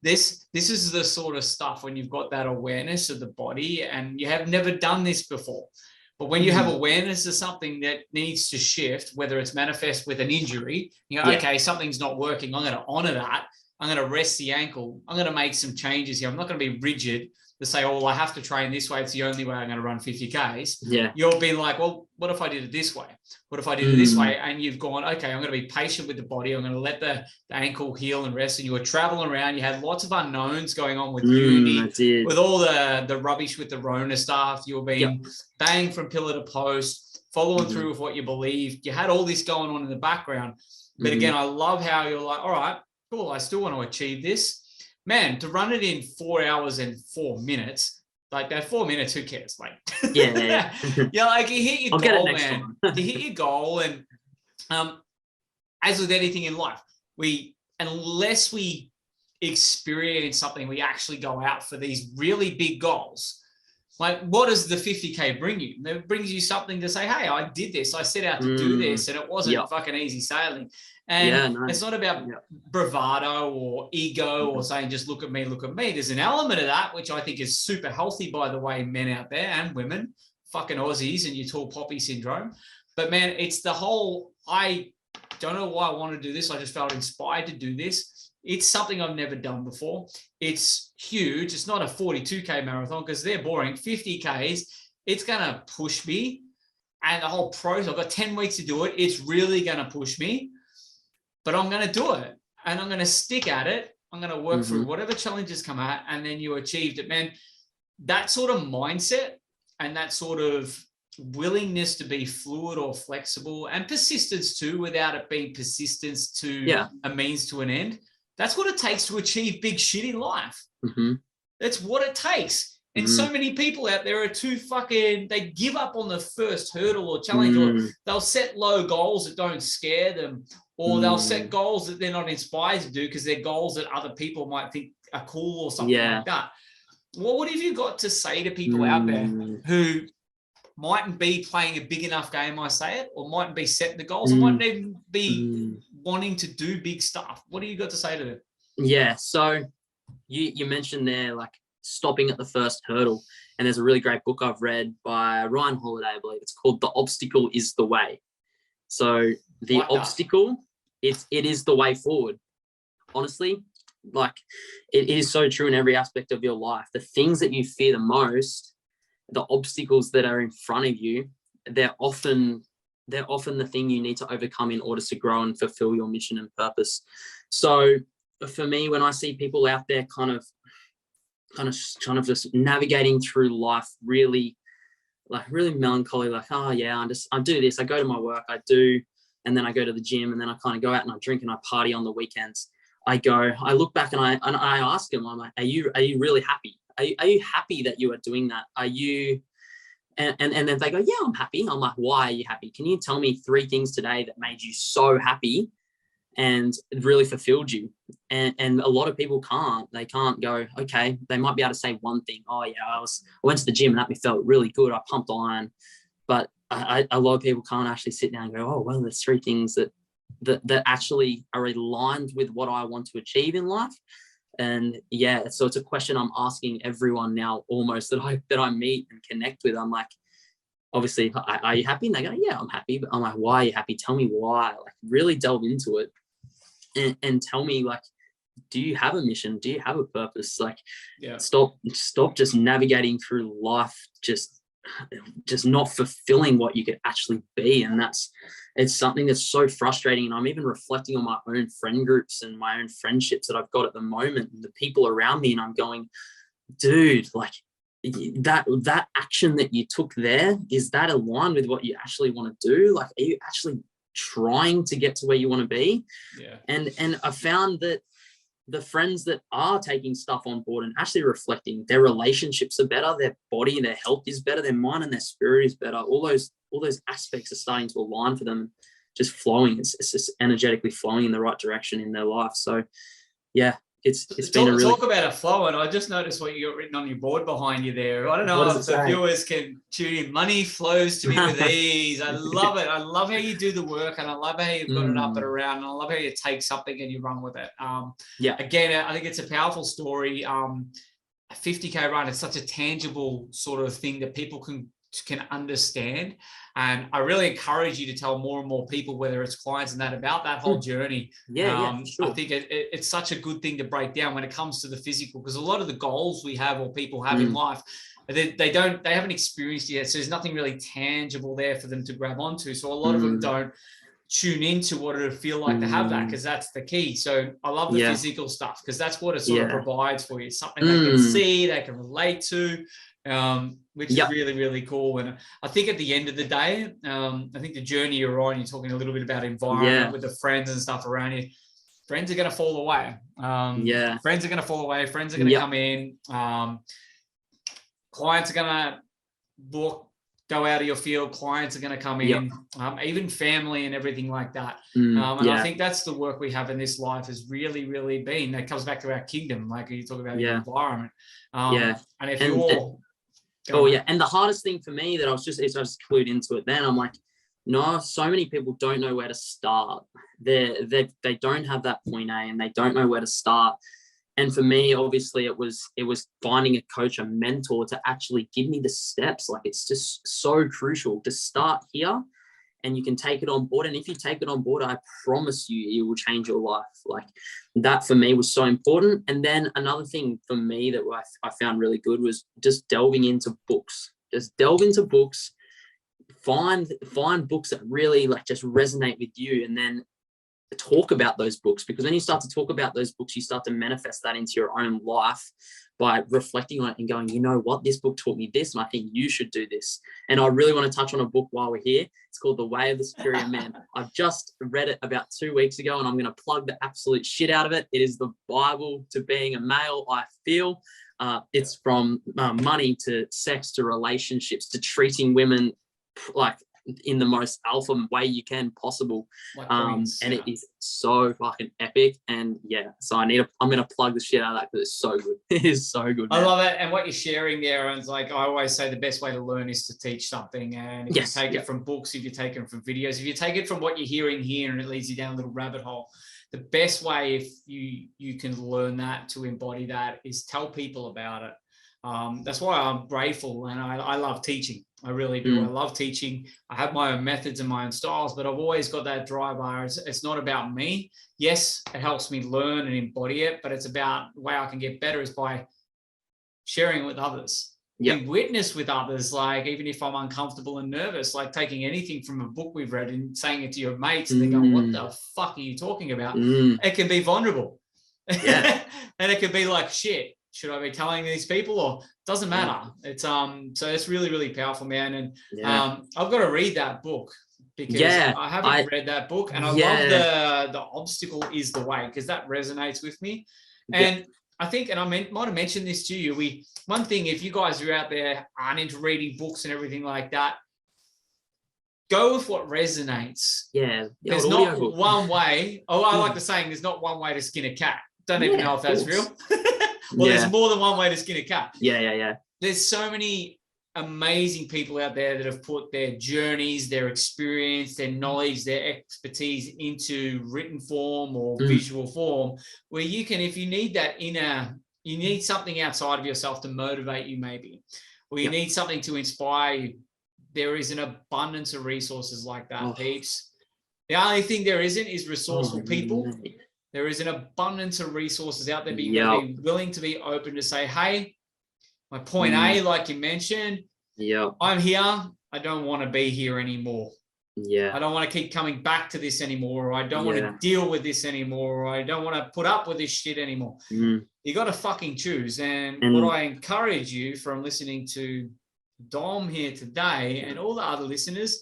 This is the sort of stuff when you've got that awareness of the body and you have never done this before. But when you have awareness of something that needs to shift, whether it's manifest with an injury, you know, okay, something's not working. I'm going to honor that. I'm going to rest the ankle. I'm going to make some changes here. I'm not going to be rigid to say, oh, well, I have to train this way. It's the only way I'm going to run 50Ks. Yeah. You'll be like, well, what if I did it this way? What if I did it this way? And you've gone, okay, I'm going to be patient with the body. I'm going to let the ankle heal and rest. And you were traveling around. You had lots of unknowns going on with uni, with all the rubbish with the Rona stuff. You were being banged from pillar to post, following through with what you believed. You had all this going on in the background. But again, I love how you're like, all right, cool, I still want to achieve this. Man, to run it in 4 hours and 4 minutes, like that 4 minutes, who cares? Like, like you hit your goal, man. You hit your goal, and as with anything in life, unless we experience something, we actually go out for these really big goals. Like, what does the 50K bring you? It brings you something to say, hey, I did this. I set out to do this, and it wasn't fucking easy sailing. And it's not about bravado or ego or saying, just look at me, look at me. There's an element of that, which I think is super healthy, by the way, men out there and women, fucking Aussies and your tall poppy syndrome. But man, it's the whole, I don't know why I want to do this. I just felt inspired to do this. It's something I've never done before. It's huge. It's not a 42K marathon because they're boring. 50Ks, it's going to push me. And the whole process, I've got 10 weeks to do it. It's really going to push me. But I'm going to do it and I'm going to stick at it. I'm going to work through whatever challenges come out, and then you achieved it, man. That sort of mindset and that sort of willingness to be fluid or flexible and persistence too, without it being persistence to a means to an end. That's what it takes to achieve big shit in life. That's what it takes. And so many people out there are they give up on the first hurdle or challenge, or they'll set low goals that don't scare them, or they'll set goals that they're not inspired to do because they're goals that other people might think are cool or something like that. What have you got to say to people out there who mightn't be playing a big enough game, I say it, or mightn't be setting the goals, or mightn't even be wanting to do big stuff? What do you got to say to them? Yeah, so you mentioned there, like, stopping at the first hurdle. And there's a really great book I've read by Ryan Holiday, I believe. It's called The Obstacle is the Way. So the obstacle, it is the way forward. Honestly, like it is so true in every aspect of your life. The things that you fear the most, the obstacles that are in front of you, they're often the thing you need to overcome in order to grow and fulfill your mission and purpose. So for me, when I see people out there kind of just navigating through life really melancholy, like, oh yeah, I do this, I go to my work, and then I go to the gym, and then I kind of go out and I drink and I party on the weekends. I look back and I ask them, I'm like, are you really happy? Are you happy that you are doing that? Are you? And then they go, yeah, I'm happy. I'm like, why are you happy? Can you tell me 3 things today that made you so happy and really fulfilled you? And a lot of people can't. They can't go, okay, they might be able to say one thing. Oh yeah, I went to the gym and that felt really good. I pumped iron. But a lot of people can't actually sit down and go, oh, well, there's 3 things that actually are aligned with what I want to achieve in life. And yeah, so it's a question I'm asking everyone now almost that I meet and connect with. I'm like, obviously, are you happy? And they go, yeah, I'm happy. But I'm like, why are you happy? Tell me why. Like, really delve into it and tell me, like, do you have a mission? Do you have a purpose? Like, stop just navigating through life, just not fulfilling what you could actually be. And it's something that's so frustrating. And I'm even reflecting on my own friend groups and my own friendships that I've got at the moment and the people around me. And I'm going, dude, like that action that you took there, is that aligned with what you actually want to do? Like, are you actually trying to get to where you want to be? Yeah. And I found that the friends that are taking stuff on board and actually reflecting, their relationships are better, their body and their health is better, their mind and their spirit is better. All those aspects are starting to align for them, just flowing. It's just energetically flowing in the right direction in their life. So yeah, it's been a really... Talk about a flow, and I just noticed what you got written on your board behind you there. I don't know if the viewers can tune in. Money flows to me with ease. I love it. I love how you do the work, and I love how you've got it up and around, and I love how you take something and you run with it. Again, I think it's a powerful story. A 50K run is such a tangible sort of thing that people can understand. And I really encourage you to tell more and more people, whether it's clients and that, about that whole journey. Sure. I think it's such a good thing to break down when it comes to the physical, because a lot of the goals we have or people have in life, they haven't experienced yet. So there's nothing really tangible there for them to grab onto. So a lot of them don't tune into what it would feel like to have that, because that's the key. So I love the physical stuff, because that's what it sort of provides for you. Something they can see, they can relate to. Which is really, really cool. And I think at the end of the day, I think the journey you're on, you're talking a little bit about environment with the friends and stuff around you. Friends are going to fall away. Friends are going to fall away. Friends are going to come in. Clients are going to go out of your field. Clients are going to come in, even family and everything like that. I think that's the work we have in this life has really, really been. That comes back to our kingdom, like you talk about the environment. And if and the hardest thing for me that I just clued into it then, I'm like, no, so many people don't know where to start. They don't have that point A, and they don't know where to start. And for me, obviously, it was finding a coach, a mentor to actually give me the steps. Like, it's just so crucial to start here, and you can take it on board. And if you take it on board, I promise you, it will change your life. Like, that for me was so important. And then another thing for me that I found really good was just delving into books. Just delve into books, find books that really like just resonate with you, and then talk about those books. Because when you start to talk about those books, you start to manifest that into your own life by reflecting on it and going, you know what, this book taught me this, and I think you should do this. And I really want to touch on a book while we're here. It's called The Way of the Superior Man. I've just read it about 2 weeks ago, and I'm going to plug the absolute shit out of it. It is the Bible to being a male, I feel. It's from money to sex to relationships to treating women like in the most alpha way you can possible. It is so fucking epic. And so I'm gonna plug the shit out of that, because it's so good. It is so good, man. I love it. And what you're sharing there, and it's like I always say, the best way to learn is to teach something. And if you take it from books, if you take it from videos, if you take it from what you're hearing here and it leads you down a little rabbit hole, the best way, if you can learn that, to embody that, is tell people about it. That's why I'm grateful, and I love teaching. I really do. I love teaching. I have my own methods and my own styles, but I've always got that dry bar. It's not about me. Yes, it helps me learn and embody it, but it's about the way I can get better is by sharing it with others. And witness with others, like even if I'm uncomfortable and nervous, like taking anything from a book we've read and saying it to your mates and they're going, what the fuck are you talking about? It can be vulnerable. And it could be like, shit, should I be telling these people, or doesn't matter? It's so it's really, really powerful, man. And I've got to read that book because I haven't read that book, and I love the obstacle is the way, because that resonates with me. And I think, and I might have mentioned this to you, one thing, if you guys are out there aren't into reading books and everything like that, go with what resonates. There's not one way. I like the saying, there's not one way to skin a cat. Don't even know if that's real. Well, there's more than one way to skin a cat. There's so many amazing people out there that have put their journeys, their experience, their knowledge, their expertise into written form or visual form, where you can, if you need that you need something outside of yourself to motivate you maybe, or you need something to inspire you. There is an abundance of resources like that, peeps. The only thing there isn't is resourceful people. There is an abundance of resources out there, but you've got to be willing to be open to say, hey, my point A, like you mentioned, I'm here. I don't want to be here anymore. I don't want to keep coming back to this anymore, or I don't want to deal with this anymore, or I don't want to put up with this shit anymore. You got to fucking choose. And what I encourage you from listening to Dom here today and all the other listeners,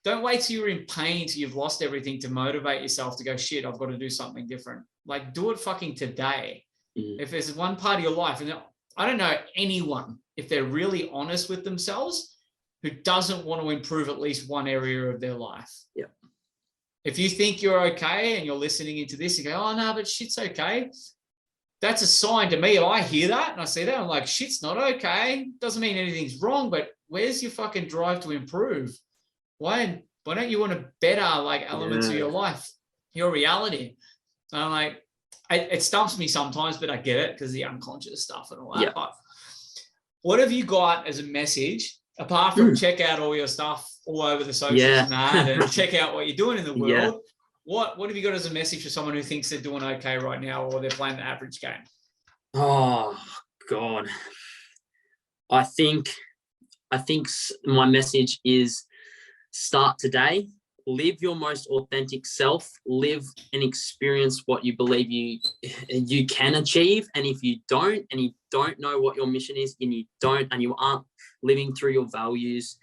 don't wait till you're in pain, till you've lost everything to motivate yourself to go, shit, I've got to do something different. Like, do it fucking today. If there's one part of your life, and I don't know anyone, if they're really honest with themselves, who doesn't want to improve at least one area of their life. If you think you're okay and you're listening into this and go, oh no, but shit's okay, that's a sign to me. If I hear that and I see that, I'm like, shit's not okay. Doesn't mean anything's wrong, but where's your fucking drive to improve? Why don't you want to better like elements of your life, your reality? And I'm like, it stumps me sometimes, but I get it because the unconscious stuff and all that. But what have you got as a message, apart from check out all your stuff all over the socials and that, and check out what you're doing in the world? What have you got as a message for someone who thinks they're doing okay right now, or they're playing the average game? Oh God, I think my message is, start today, live your most authentic self, live and experience what you believe you can achieve. And if you don't, and you don't know what your mission is, and you aren't living through your values,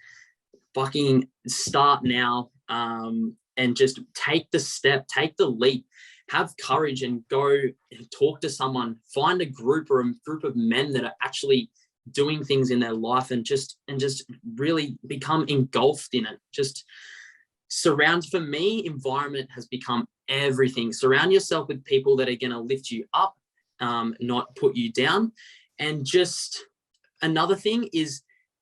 fucking start now, and just take the step, take the leap, have courage, and go and talk to someone, find a group or a group of men that are actually doing things in their life, and just really become engulfed in it. Just for me, environment has become everything. Surround yourself with people that are going to lift you up, not put you down. And just another thing is,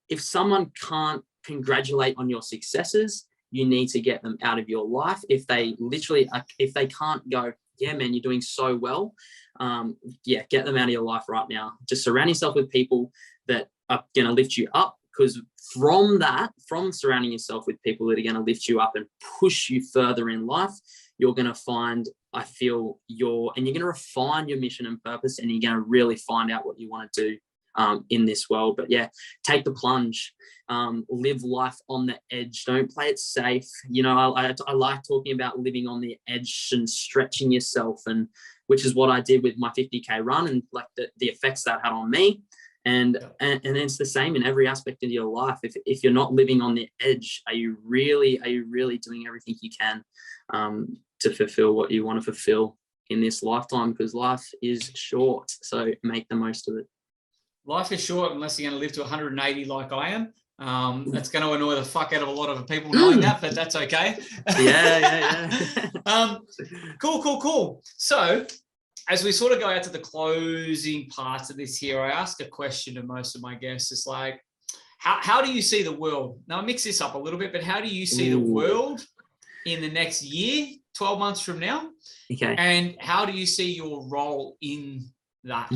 if someone can't congratulate on your successes, you need to get them out of your life. If they can't go, yeah, man, you're doing so well, get them out of your life right now. Just surround yourself with people that are going to lift you up, because from surrounding yourself with people that are going to lift you up and push you further in life, you're going to find, you're going to refine your mission and purpose, and you're going to really find out what you want to do in this world. But take the plunge, live life on the edge. Don't play it safe. I like talking about living on the edge and stretching yourself, and which is what I did with my 50K run, and like the effects that had on me. And it's the same in every aspect of your life. If you're not living on the edge, are you really doing everything you can to fulfill what you want to fulfill in this lifetime? Because life is short, so make the most of it. Life is short unless you're going to live to 180 like I am. That's going to annoy the fuck out of a lot of people knowing that, but that's okay. Cool. So as we sort of go out to the closing parts of this here, I ask a question to most of my guests. It's like, how do you see the world? Now I mix this up a little bit, but how do you see the world in the next year, 12 months from now? Okay. And how do you see your role in that?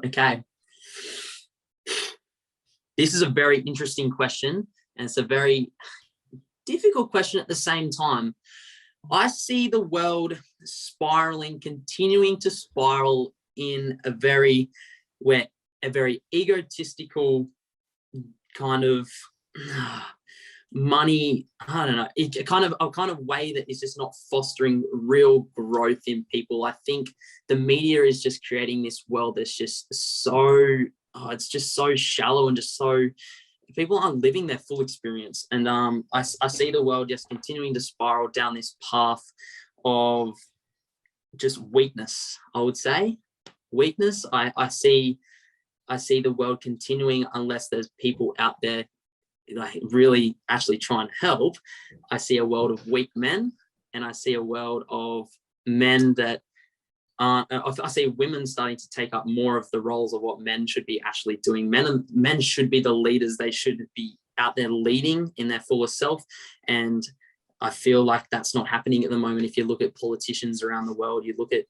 Okay. This is a very interesting question, and it's a very difficult question at the same time. I see the world continuing to spiral in a very egotistical kind of money, I don't know, a kind of way that is just not fostering real growth in people. I think the media is just creating this world that's just it's just so shallow, and just so people aren't living their full experience. And I see the world just continuing to spiral down this path of just weakness. I would say weakness. I see the world continuing, unless there's people out there like really actually try and help. I see a world of weak men, and I see a world of men that aren't. I see women starting to take up more of the roles of what men should be actually doing. Men should be the leaders. They should be out there leading in their fullest self. And I feel like that's not happening at the moment. If you look at politicians around the world, you look at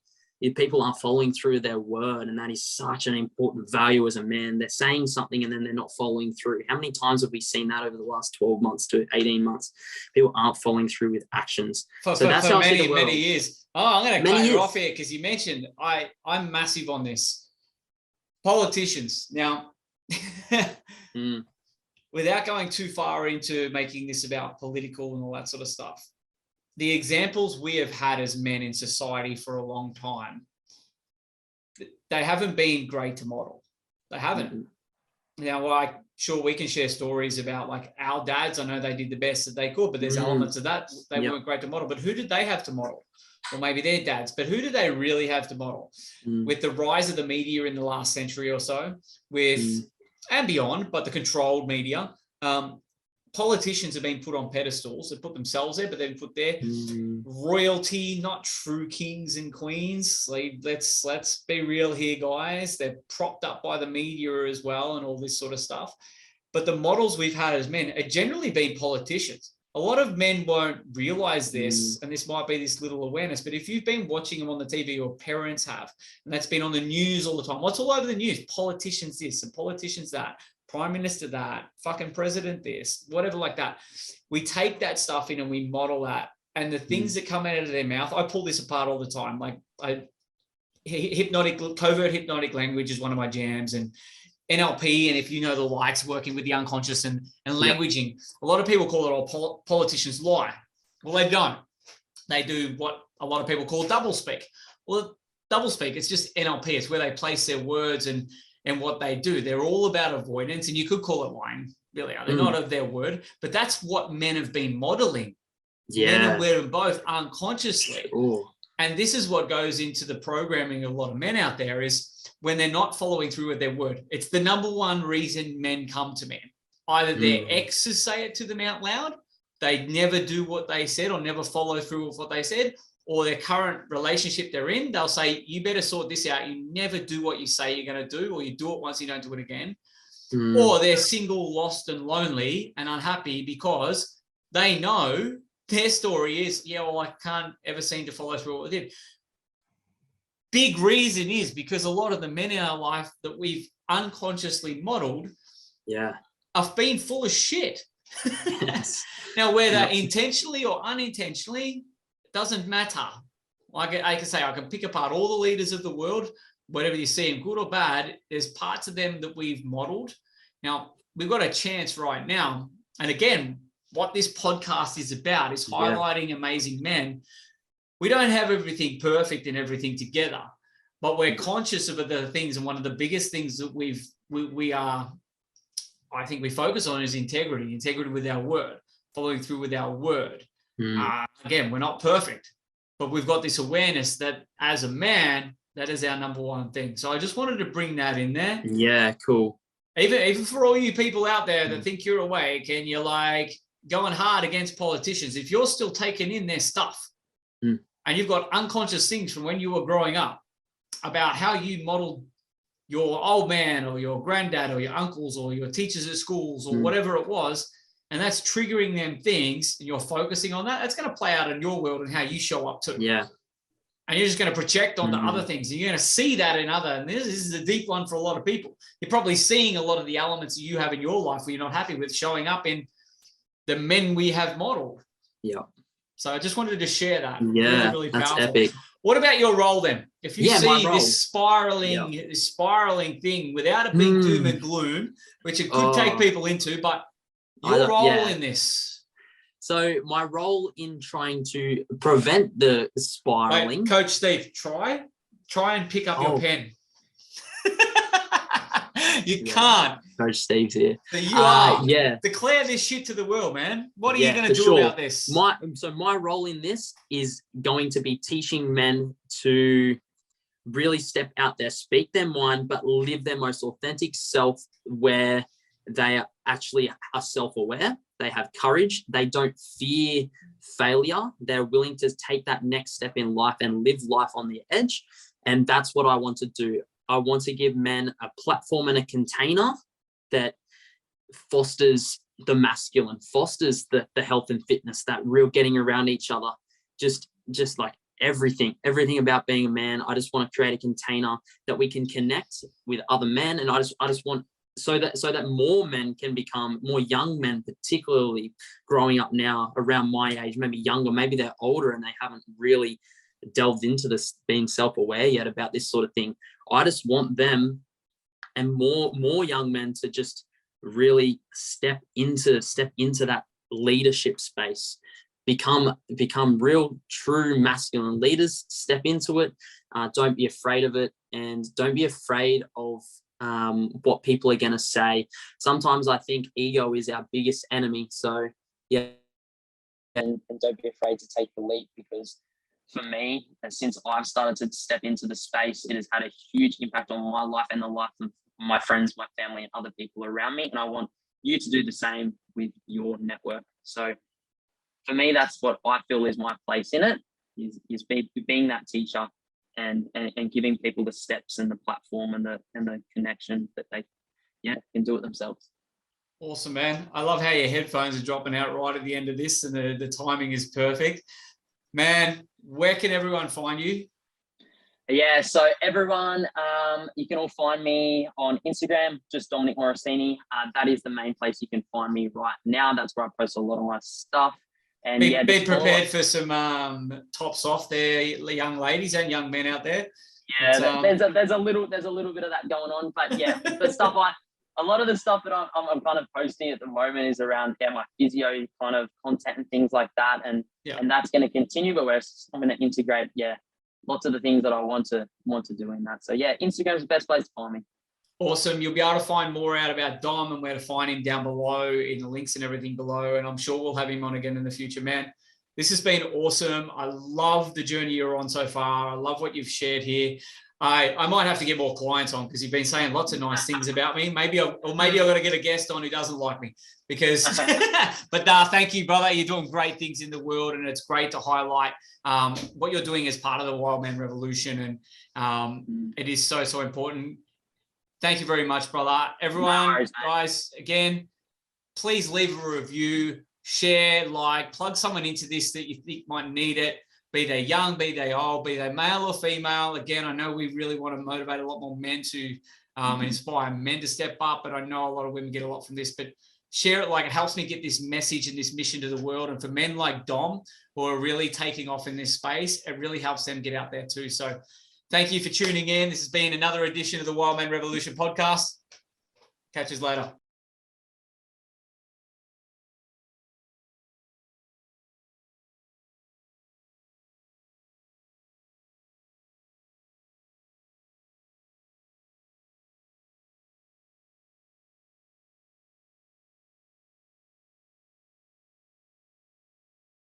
people aren't following through their word, and that is such an important value as a man. They're saying something and then they're not following through. How many times have we seen that over the last 12 months to 18 months? People aren't following through with actions. For many years. Oh, I'm going to cut you off here because you mentioned I'm massive on this. Politicians. Now, without going too far into making this about political and all that sort of stuff, the examples we have had as men in society for a long time, they haven't been great to model. They haven't. Now, like, sure, we can share stories about like our dads. I know they did the best that they could, but there's elements of that. They weren't great to model. But who did they have to model? Or maybe their dads. But who did they really have to model? With the rise of the media in the last century or so, and beyond, but the controlled media, politicians have been put on pedestals. They put themselves there, but they've put their royalty, not true kings and queens. Like, let's be real here, guys. They're propped up by the media as well and all this sort of stuff. But the models we've had as men are generally been politicians. A lot of men won't realize this, and this might be this little awareness, but if you've been watching them on the TV, your parents have, and that's been on the news all the time. What's all over the news? Politicians this and politicians that. Prime Minister that, fucking president this, whatever like that. We take that stuff in and we model that. And the things that come out of their mouth, I pull this apart all the time. Like covert hypnotic language is one of my jams, and NLP, and if you know the likes, working with the unconscious and languaging. A lot of people call it all politicians lie. Well, they don't. They do what a lot of people call doublespeak. Well, doublespeak, it's just NLP. It's where they place their words and what they do. They're all about avoidance, and you could call it lying, really. They're not of their word, but that's what men have been modeling. Men and women both unconsciously. Ooh. And this is what goes into the programming of a lot of men out there, is when they're not following through with their word. It's the number one reason men come to men. Either their exes say it to them out loud, they never do what they said or never follow through with what they said, or their current relationship they're in, they'll say, you better sort this out. You never do what you say you're going to do, or you do it once, you don't do it again. Or they're single, lost and lonely and unhappy because they know their story is, I can't ever seem to follow through what we did. Big reason is because a lot of the men in our life that we've unconsciously modeled have been full of shit. Yes. Now, whether intentionally or unintentionally, doesn't matter. Like I can say, I can pick apart all the leaders of the world, whatever you see them, good or bad, there's parts of them that we've modeled. Now, we've got a chance right now. And again, what this podcast is about is highlighting amazing men. We don't have everything perfect and everything together, but we're conscious of the things. And one of the biggest things that I think we focus on is integrity with our word, following through with our word. Again, we're not perfect, but we've got this awareness that as a man, that is our number one thing. So I just wanted to bring that in there. Yeah, cool. Even for all you people out there that think you're awake and you're like going hard against politicians, if you're still taking in their stuff and you've got unconscious things from when you were growing up about how you modeled your old man or your granddad or your uncles or your teachers at schools or whatever it was, and that's triggering them things, and you're focusing on that, that's going to play out in your world and how you show up too. Yeah. and you're just going to project onto Mm. other things. You're going to see that in other, and this is a deep one for a lot of people. You're probably seeing a lot of the elements that you have in your life where you're not happy with showing up in the men we have modeled. Yeah. So I just wanted to share that. Yeah, really, really that's powerful. epic. What about your role then? If you Yeah, my see role. this spiraling thing without a big doom and gloom, which it could take people into, but your role in this. So my role in trying to prevent the spiraling. Wait, Coach Steve, try and pick up your pen. You can't. Coach Steve's here. So you are. Yeah. Declare this shit to the world, man. What are you going to do about this? My role in this is going to be teaching men to really step out there, speak their mind, but live their most authentic self, where they are actually self-aware. They have courage. They don't fear failure. They're willing to take that next step in life and live life on the edge. And that's what I want to do. I want to give men a platform and a container that fosters the masculine, fosters the health and fitness, that real getting around each other, just like everything about being a man. I just want to create a container that we can connect with other men. And I just want so that more men can become, more young men, particularly growing up now around my age, maybe younger, maybe they're older and they haven't really delved into this, being self-aware yet about this sort of thing. I just want them and more young men to just really step into that leadership space, become real, true masculine leaders. Step into it. Don't be afraid of it, and don't be afraid of what people are going to say. Sometimes I think ego is our biggest enemy. So yeah, and don't be afraid to take the leap, because for me, and since I've started to step into the space, it has had a huge impact on my life and the life of my friends, my family, and other people around me. And I want you to do the same with your network. So for me, that's what I feel is my place in it, is being that teacher and giving people the steps and the platform and the connection that they can do it themselves. Awesome, man. I love how your headphones are dropping out right at the end of this, and the timing is perfect. Man, where can everyone find you? Yeah, so everyone, you can all find me on Instagram, just Dominic Morosini. That is the main place you can find me right now. That's where I post a lot of my stuff. And be prepared for some tops off there, young ladies and young men out there. Yeah, there's a little bit of that going on, but yeah, a lot of the stuff that I'm kind of posting at the moment is around my physio kind of content and things like that, and that's going to continue. But I'm going to integrate lots of the things that I want to do in that. So yeah, Instagram is the best place to find me. Awesome. You'll be able to find more out about Dom and where to find him down below in the links and everything below. And I'm sure we'll have him on again in the future, man. This has been awesome. I love the journey you're on so far. I love what you've shared here. I might have to get more clients on, because you've been saying lots of nice things about me. Maybe I've got to get a guest on who doesn't like me, because, but thank you, brother. You're doing great things in the world, and it's great to highlight what you're doing as part of the Wildman revolution. And it is so, so important. Thank you very much, brother. Everyone, guys, again, please leave a review, share, plug someone into this that you think might need it. Be they young, be they old, be they male or female. Again, I know we really want to motivate a lot more men to inspire men to step up, but I know a lot of women get a lot from this. But share it, it helps me get this message and this mission to the world. And for men like Dom, who are really taking off in this space, it really helps them get out there too. So thank you for tuning in. This has been another edition of the Wildman Revolution podcast. Catch us later.